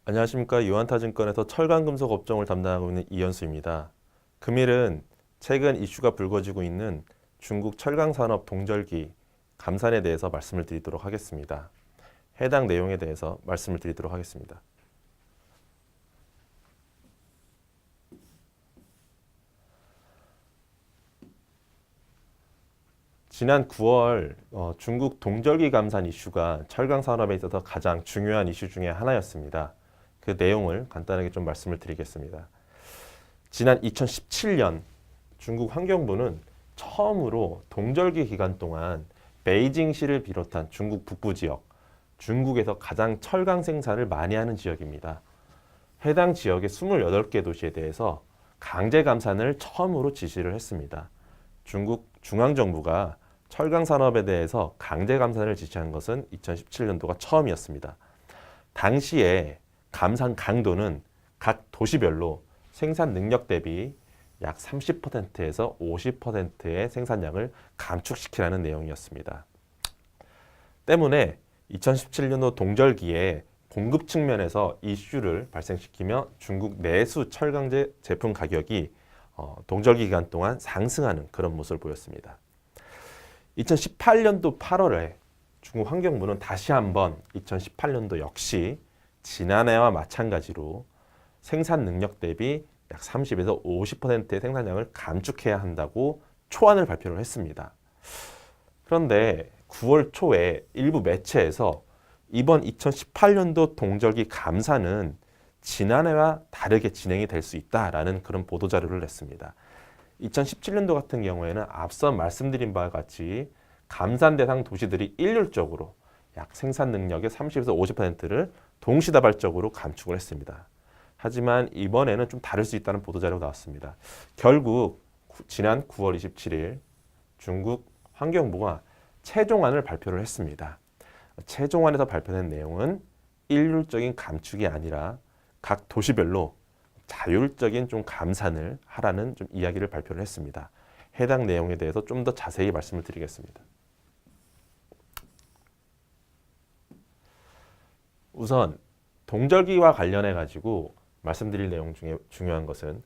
안녕하십니까. 유한타증권에서 철강금속 업종을 담당하고 있는 이현수입니다. 금일은 최근 이슈가 불거지고 있는 중국 철강산업 동절기 감산에 대해서 말씀을 드리도록 하겠습니다. 해당 내용에 대해서 말씀을 드리도록 하겠습니다. 지난 9월 중국 동절기 감산 이슈가 철강 산업에 있어서 가장 중요한 이슈 중에 하나였습니다. 그 내용을 간단하게 좀 말씀을 드리겠습니다. 지난 2017년 중국 환경부는 처음으로 동절기 기간 동안 베이징시를 비롯한 중국 북부 지역, 중국에서 가장 철강 생산을 많이 하는 지역입니다. 해당 지역의 28개 도시에 대해서 강제 감산을 처음으로 지시를 했습니다. 중국 중앙정부가 철강 산업에 대해서 강제 감산을 지시한 것은 2017년도가 처음이었습니다. 당시에 감산 강도는 각 도시별로 생산 능력 대비 약 30%에서 50%의 생산량을 감축시키라는 내용이었습니다. 때문에 2017년도 동절기에 공급 측면에서 이슈를 발생시키며 중국 내수 철강제 제품 가격이 동절기 기간 동안 상승하는 그런 모습을 보였습니다. 2018년도 8월에 중국 환경부는 다시 한번 2018년도 역시 지난해와 마찬가지로 생산 능력 대비 약 30에서 50%의 생산량을 감축해야 한다고 초안을 발표를 했습니다. 그런데 9월 초에 일부 매체에서 이번 2018년도 동절기 감산은 지난해와 다르게 진행이 될 수 있다라는 그런 보도자료를 냈습니다. 2017년도 같은 경우에는 앞서 말씀드린 바와 같이 감산 대상 도시들이 일률적으로 약 생산 능력의 30에서 50%를 동시다발적으로 감축을 했습니다. 하지만 이번에는 좀 다를 수 있다는 보도자료가 나왔습니다. 결국 지난 9월 27일 중국 환경부가 최종안을 발표를 했습니다. 최종안에서 발표된 내용은 일률적인 감축이 아니라 각 도시별로 자율적인 좀 감산을 하라는 좀 이야기를 발표를 했습니다. 해당 내용에 대해서 좀 더 자세히 말씀을 드리겠습니다. 우선 동절기와 관련해 가지고 말씀드릴 내용 중에 중요한 것은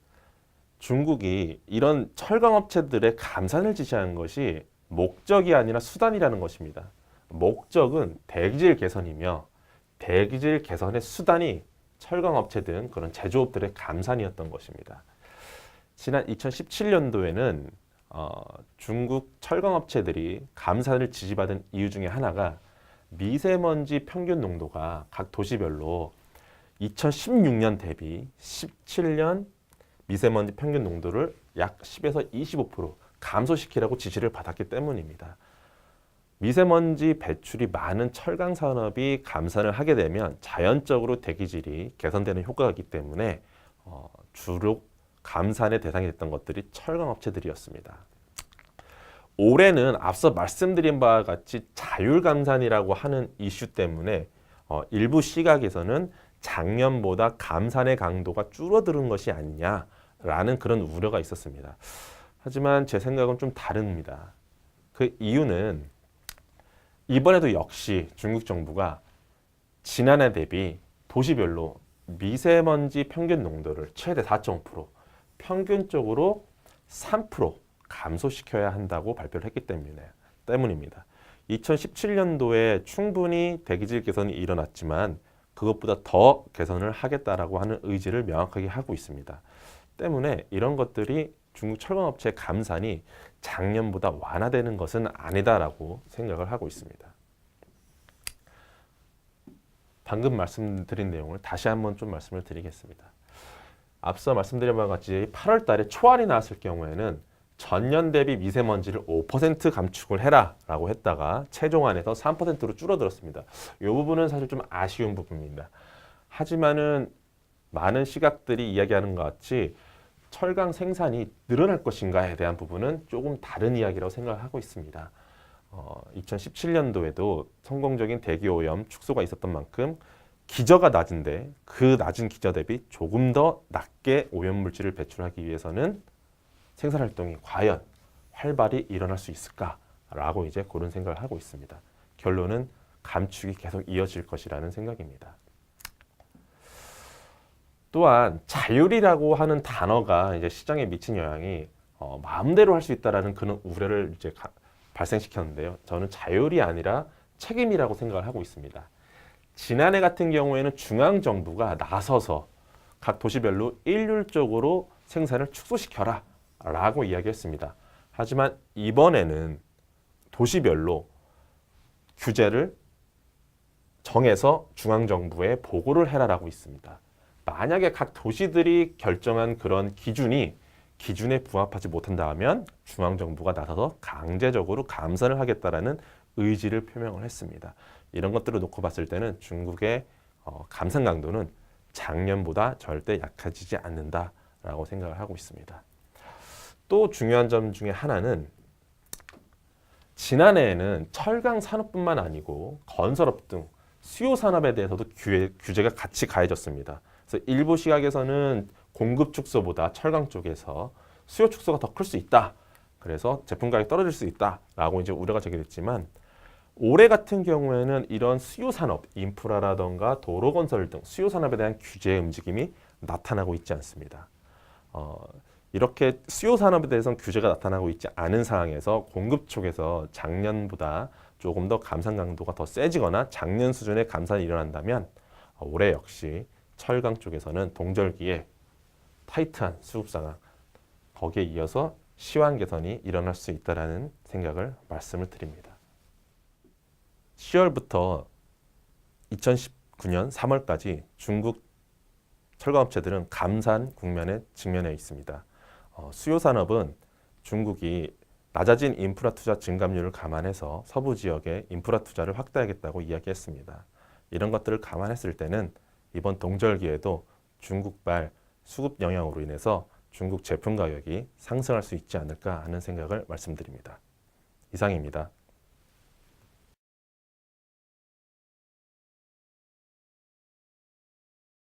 중국이 이런 철강업체들의 감산을 지시하는 것이 목적이 아니라 수단이라는 것입니다. 목적은 대기질 개선이며 대기질 개선의 수단이 철강업체 등 그런 제조업들의 감산이었던 것입니다. 지난 2017년도에는 중국 철강업체들이 감산을 지시받은 이유 중에 하나가 미세먼지 평균 농도가 각 도시별로 2016년 대비 17년 미세먼지 평균 농도를 약 10에서 25% 감소시키라고 지시를 받았기 때문입니다. 미세먼지 배출이 많은 철강 산업이 감산을 하게 되면 자연적으로 대기질이 개선되는 효과가 있기 때문에 주로 감산의 대상이 됐던 것들이 철강 업체들이었습니다. 올해는 앞서 말씀드린 바와 같이 자율 감산이라고 하는 이슈 때문에 일부 시각에서는 작년보다 감산의 강도가 줄어드는 것이 아니냐라는 그런 우려가 있었습니다. 하지만 제 생각은 좀 다릅니다. 그 이유는 이번에도 역시 중국 정부가 지난해 대비 도시별로 미세먼지 평균 농도를 최대 4.5%, 평균적으로 3% 감소시켜야 한다고 발표를 했기 때문입니다. 2017년도에 충분히 대기질 개선이 일어났지만 그것보다 더 개선을 하겠다라고 하는 의지를 명확하게 하고 있습니다. 때문에 이런 것들이 중국 철강업체의 감산이 작년보다 완화되는 것은 아니다라고 생각을 하고 있습니다. 방금 말씀드린 내용을 다시 한번 좀 말씀을 드리겠습니다. 앞서 말씀드린 바와 같이 8월 달에 초안이 나왔을 경우에는 전년 대비 미세먼지를 5% 감축을 해라 라고 했다가 최종안에서 3%로 줄어들었습니다. 이 부분은 사실 좀 아쉬운 부분입니다. 하지만은 많은 시각들이 이야기하는 것 같이 철강 생산이 늘어날 것인가에 대한 부분은 조금 다른 이야기라고 생각을 하고 있습니다. 2017년도에도 성공적인 대기오염 축소가 있었던 만큼 기저가 낮은데 그 낮은 기저 대비 조금 더 낮게 오염물질을 배출하기 위해서는 생산활동이 과연 활발히 일어날 수 있을까라고 이제 그런 생각을 하고 있습니다. 결론은 감축이 계속 이어질 것이라는 생각입니다. 또한 자율이라고 하는 단어가 이제 시장에 미친 영향이 마음대로 할 수 있다라는 그런 우려를 이제 발생시켰는데요. 저는 자율이 아니라 책임이라고 생각을 하고 있습니다. 지난해 같은 경우에는 중앙 정부가 나서서 각 도시별로 일률적으로 생산을 축소시켜라 라고 이야기했습니다. 하지만 이번에는 도시별로 규제를 정해서 중앙 정부에 보고를 해라라고 있습니다. 만약에 각 도시들이 결정한 그런 기준에 부합하지 못한다 하면 중앙 정부가 나서서 강제적으로 감산을 하겠다라는 의지를 표명을 했습니다. 이런 것들을 놓고 봤을 때는 중국의 감산 강도는 작년보다 절대 약해지지 않는다라고 생각을 하고 있습니다. 또 중요한 점 중에 하나는 지난해에는 철강 산업뿐만 아니고 건설업 등 수요 산업에 대해서도 규제가 같이 가해졌습니다. 그래서 일부 시각에서는 공급 축소보다 철강 쪽에서 수요 축소가 더 클 수 있다. 그래서 제품 가격이 떨어질 수 있다라고 이제 우려가 제기됐지만 올해 같은 경우에는 이런 수요 산업, 인프라라던가 도로 건설 등 수요 산업에 대한 규제 움직임이 나타나고 있지 않습니다. 이렇게 수요 산업에 대해서는 규제가 나타나고 있지 않은 상황에서 공급 쪽에서 작년보다 조금 더 감산 강도가 더 세지거나 작년 수준의 감산이 일어난다면 올해 역시 철강 쪽에서는 동절기에 타이트한 수급 상황, 거기에 이어서 시황 개선이 일어날 수 있다는 생각을 말씀을 드립니다. 10월부터 2019년 3월까지 중국 철강업체들은 감산 국면에 직면해 있습니다. 수요 산업은 중국이 낮아진 인프라 투자 증감률을 감안해서 서부 지역에 인프라 투자를 확대하겠다고 이야기했습니다. 이런 것들을 감안했을 때는 이번 동절기에도 중국발 수급 영향으로 인해서 중국 제품 가격이 상승할 수 있지 않을까 하는 생각을 말씀드립니다. 이상입니다.